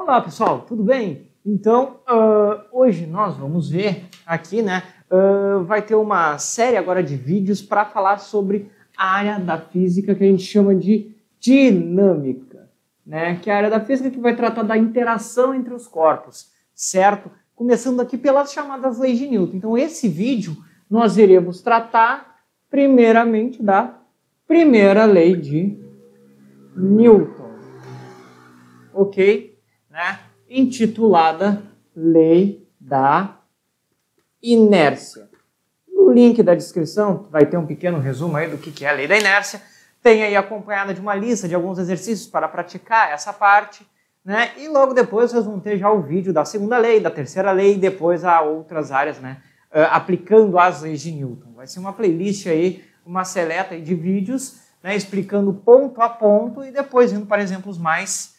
Olá pessoal, tudo bem? Então, hoje nós vamos ver aqui, né? Vai ter uma série agora de vídeos para falar sobre a área da física que a gente chama de dinâmica, né? Que é a área da física que vai tratar da interação entre os corpos, certo? Começando aqui pelas chamadas leis de Newton. Então, esse vídeo nós iremos tratar primeiramente da primeira lei de Newton, ok? Né? Intitulada Lei da Inércia. No link da descrição vai ter um pequeno resumo aí do que é a Lei da Inércia. Tem aí acompanhada de uma lista de alguns exercícios para praticar essa parte, né? E logo depois vocês vão ter já o vídeo da segunda lei, da terceira lei e depois a outras áreas, né? Aplicando as leis de Newton. Vai ser uma playlist aí, uma seleta aí de vídeos, né? Explicando ponto a ponto e depois indo para exemplos mais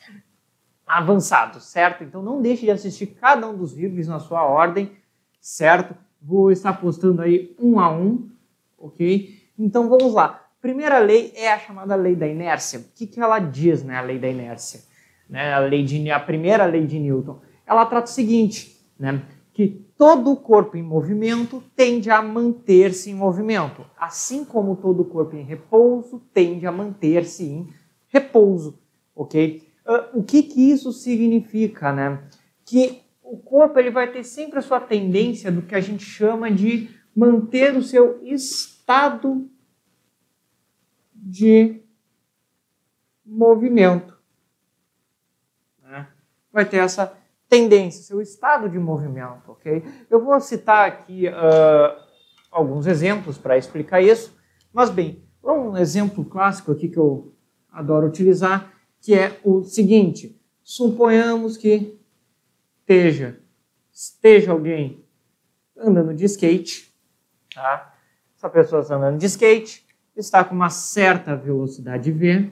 avançados, certo? Então não deixe de assistir cada um dos vídeos na sua ordem, certo? Vou estar postando aí um a um, ok? Então vamos lá. Primeira lei é a chamada lei da inércia. O que ela diz, né? A lei da inércia, né? A primeira lei de Newton. Ela trata o seguinte, né? Que todo corpo em movimento tende a manter-se em movimento, assim como todo corpo em repouso tende a manter-se em repouso, ok? O que isso significa, né? Que o corpo ele vai ter sempre a sua tendência do que a gente chama de manter o seu estado de movimento, né? Vai ter essa tendência, seu estado de movimento, ok? Eu vou citar aqui alguns exemplos para explicar isso, mas bem, um exemplo clássico aqui que eu adoro utilizar, que é o seguinte: suponhamos que esteja alguém andando de skate, tá? Essa pessoa está andando de skate, está com uma certa velocidade v,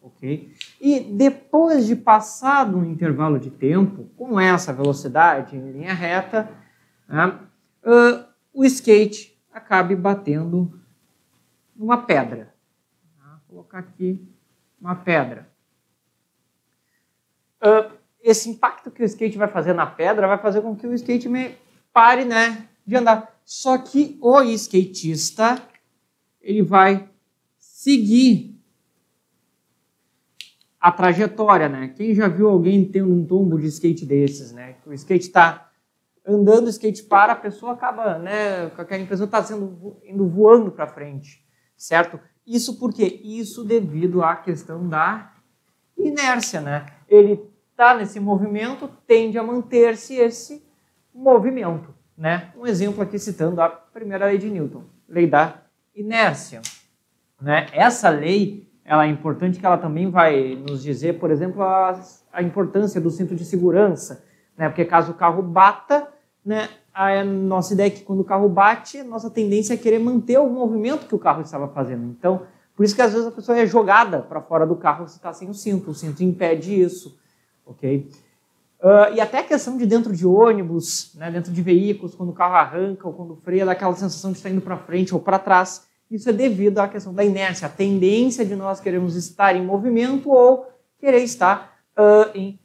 ok? E depois de passado um intervalo de tempo, com essa velocidade em linha reta, né, o skate acabe batendo numa pedra. Vou colocar aqui uma pedra. Esse impacto que o skate vai fazer na pedra vai fazer com que o skate pare, né, de andar. Só que o skatista ele vai seguir a trajetória, né? Quem já viu alguém tendo um tombo de skate desses, né? O skate está andando, o skate para, a pessoa acaba, né, com aquela impressão está indo voando para frente, certo? Isso por quê? Isso devido à questão da inércia, né? Ele está nesse movimento, tende a manter-se esse movimento, né? Um exemplo aqui citando a primeira lei de Newton, lei da inércia, né? Essa lei, ela é importante que ela também vai nos dizer, por exemplo, a importância do cinto de segurança, né? Porque caso o carro bata, né, a nossa ideia é que quando o carro bate, nossa tendência é querer manter o movimento que o carro estava fazendo. Então, por isso que às vezes a pessoa é jogada para fora do carro se está sem o cinto impede isso, ok? E até a questão de dentro de ônibus, né, dentro de veículos, quando o carro arranca ou quando freia, dá aquela sensação de estar indo para frente ou para trás. Isso é devido à questão da inércia, a tendência de nós queremos estar em movimento ou querer estar em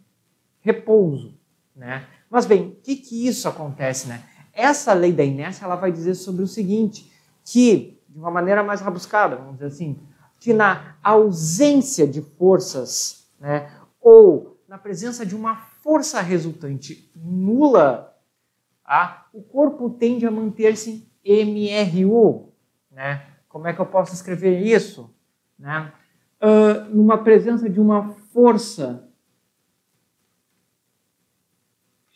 repouso, né? Mas bem, o que isso acontece, né? Essa lei da inércia ela vai dizer sobre o seguinte, que, de uma maneira mais rabuscada, vamos dizer assim, que na ausência de forças, né, ou na presença de uma força resultante nula, o corpo tende a manter-se em MRU, né? Como é que eu posso escrever isso? Né? Numa presença de uma força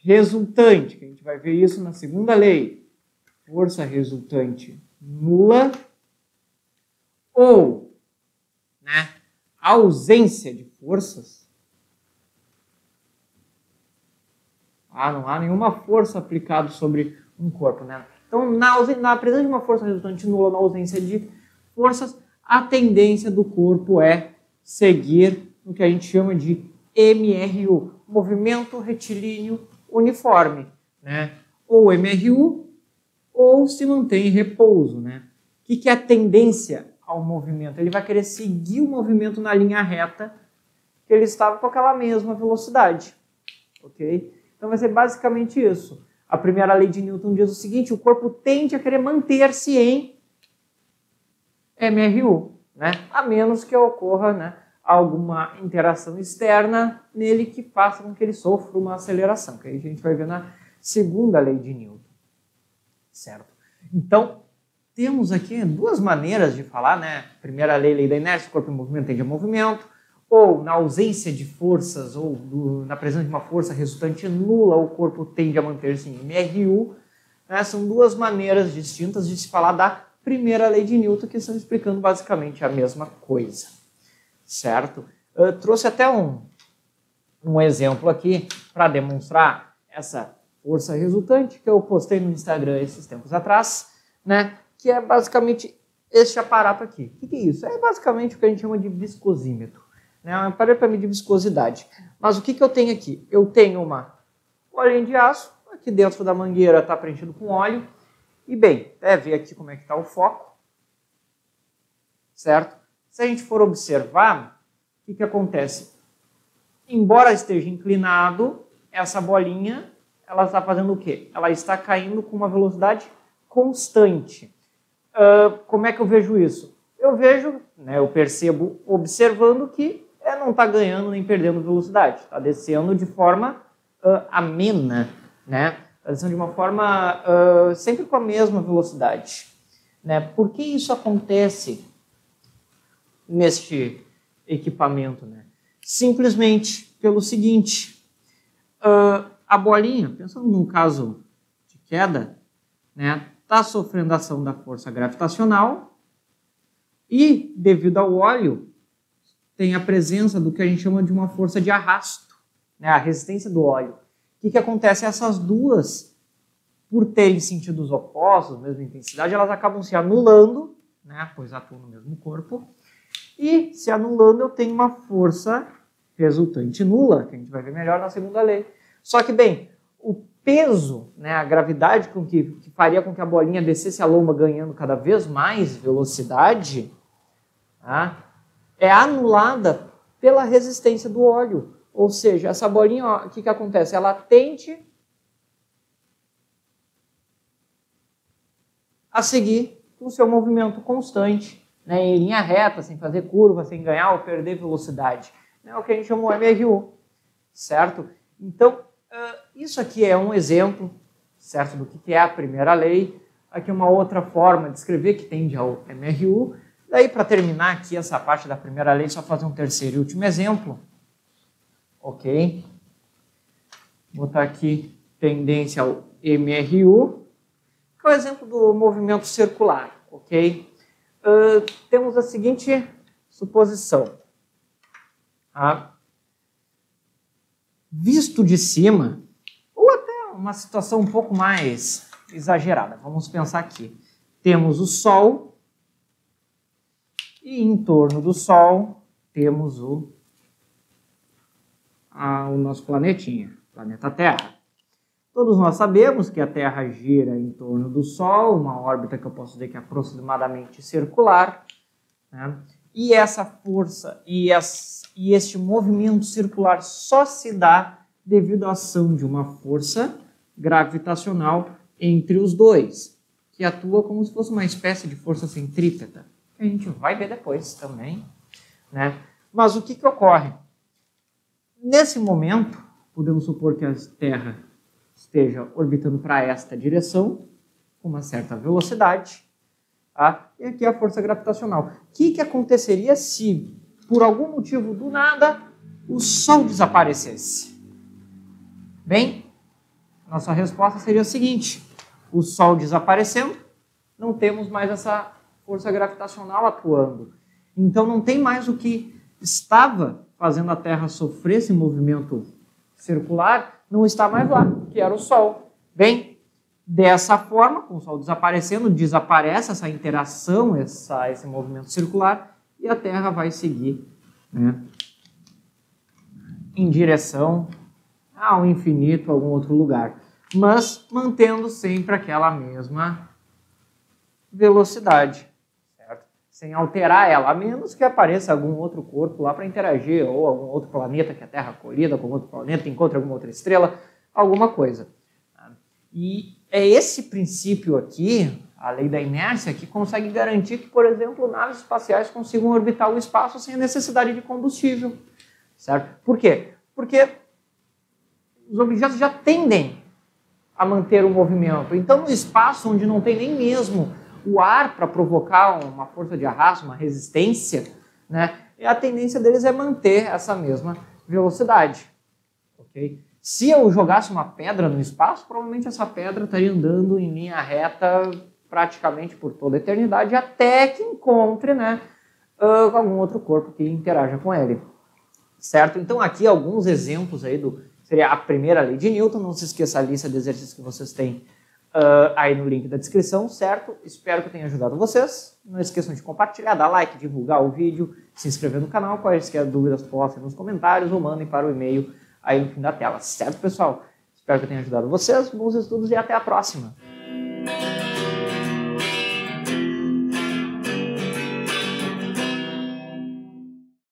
resultante, que a gente vai ver isso na segunda lei, força resultante nula ou, né, ausência de forças. Não há nenhuma força aplicada sobre um corpo, né? Então, na presença de uma força resultante nula, na ausência de forças, a tendência do corpo é seguir o que a gente chama de MRU, movimento retilíneo uniforme, né? Ou MRU, ou se mantém em repouso, né? O que é a tendência ao movimento? Ele vai querer seguir o movimento na linha reta que ele estava com aquela mesma velocidade. Ok? Então vai ser basicamente isso. A primeira lei de Newton diz o seguinte: o corpo tende a querer manter-se em MRU, né? A menos que ocorra, né, alguma interação externa nele que faça com que ele sofra uma aceleração, que aí a gente vai ver na segunda lei de Newton. Certo? Então, temos aqui duas maneiras de falar, né? Primeira lei da inércia, o corpo em movimento tende a movimento, ou na ausência de forças, ou na presença de uma força resultante nula, o corpo tende a manter-se em MRU. Né? São duas maneiras distintas de se falar da primeira lei de Newton, que estão explicando basicamente a mesma coisa. Certo? Eu trouxe até um exemplo aqui para demonstrar essa força resultante que eu postei no Instagram esses tempos atrás, né? Que é basicamente este aparato aqui. O que é isso? É basicamente o que a gente chama de viscosímetro. É um aparelho para medir viscosidade. Mas o que eu tenho aqui? Eu tenho uma bolinha de aço, aqui dentro da mangueira está preenchido com óleo, e bem, ver aqui como é que está o foco, certo? Se a gente for observar, o que acontece? Embora esteja inclinado, essa bolinha, ela está fazendo o quê? Ela está caindo com uma velocidade constante. Como é que eu vejo isso? Eu vejo, né, eu percebo observando que não está ganhando nem perdendo velocidade. Está descendo de forma amena, né? Está descendo de uma forma sempre com a mesma velocidade. Né? Por que isso acontece neste equipamento? Né? Simplesmente pelo seguinte, a bolinha, pensando num caso de queda, né, está sofrendo a ação da força gravitacional e, devido ao óleo, tem a presença do que a gente chama de uma força de arrasto, né, a resistência do óleo. O que acontece? Essas duas, por terem sentidos opostos, mesma intensidade, elas acabam se anulando, né, pois atuam no mesmo corpo, e se anulando eu tenho uma força resultante nula, que a gente vai ver melhor na segunda lei. Só que, bem, o peso, né, a gravidade que faria com que a bolinha descesse a lomba ganhando cada vez mais velocidade, tá, é anulada pela resistência do óleo. Ou seja, essa bolinha, ó, o que acontece? Ela tende a seguir o seu movimento constante, né, em linha reta, sem fazer curva, sem ganhar ou perder velocidade. É o que a gente chama de MRU, certo? Então, isso aqui é um exemplo, certo, do que é a primeira lei. Aqui é uma outra forma de escrever que tende ao MRU. Daí, para terminar aqui essa parte da primeira lei, só fazer um terceiro e último exemplo. Ok? Vou botar aqui tendência ao MRU, que é o exemplo do movimento circular. Ok? Temos a seguinte suposição. Visto de cima, ou até uma situação um pouco mais exagerada, vamos pensar aqui. Temos o Sol e em torno do Sol temos o nosso planetinha, planeta Terra. Todos nós sabemos que a Terra gira em torno do Sol, uma órbita que eu posso dizer que é aproximadamente circular, né? E essa força e este movimento circular só se dá devido à ação de uma força gravitacional entre os dois, que atua como se fosse uma espécie de força centrípeta, que a gente vai ver depois também, né? Mas o que ocorre? Nesse momento, podemos supor que a Terra esteja orbitando para esta direção, com uma certa velocidade, tá? E aqui a força gravitacional. O que aconteceria se, por algum motivo do nada, o Sol desaparecesse? Bem, nossa resposta seria a seguinte: o Sol desaparecendo, não temos mais essa força gravitacional atuando. Então não tem mais o que estava fazendo a Terra sofrer esse movimento circular, não está mais lá, que era o Sol. Bem, dessa forma, com o Sol desaparecendo, desaparece essa interação, esse movimento circular, e a Terra vai seguir, né, em direção ao infinito, a algum outro lugar, mas mantendo sempre aquela mesma velocidade, certo? sem alterar ela, a menos que apareça algum outro corpo lá para interagir, ou algum outro planeta que a Terra colida com outro planeta, encontre alguma outra estrela, alguma coisa. E é esse princípio aqui, a lei da inércia, que consegue garantir que, por exemplo, naves espaciais consigam orbitar o espaço sem a necessidade de combustível. Certo? Por quê? Porque os objetos já tendem a manter o movimento. Então, no espaço onde não tem nem mesmo o ar para provocar uma força de arrasto, uma resistência, né, a tendência deles é manter essa mesma velocidade. Okay? Se eu jogasse uma pedra no espaço, provavelmente essa pedra estaria andando em linha reta praticamente por toda a eternidade, até que encontre, né, algum outro corpo que interaja com ele. Certo? Então aqui alguns exemplos aí seria a primeira lei de Newton. Não se esqueça a lista de exercícios que vocês têm aí no link da descrição, certo? Espero que tenha ajudado vocês. Não esqueçam de compartilhar, dar like, divulgar o vídeo, se inscrever no canal. Quaisquer dúvidas, postem nos comentários ou mandem para o e-mail aí no fim da tela, certo, pessoal? Espero que tenha ajudado vocês. Bons estudos e até a próxima!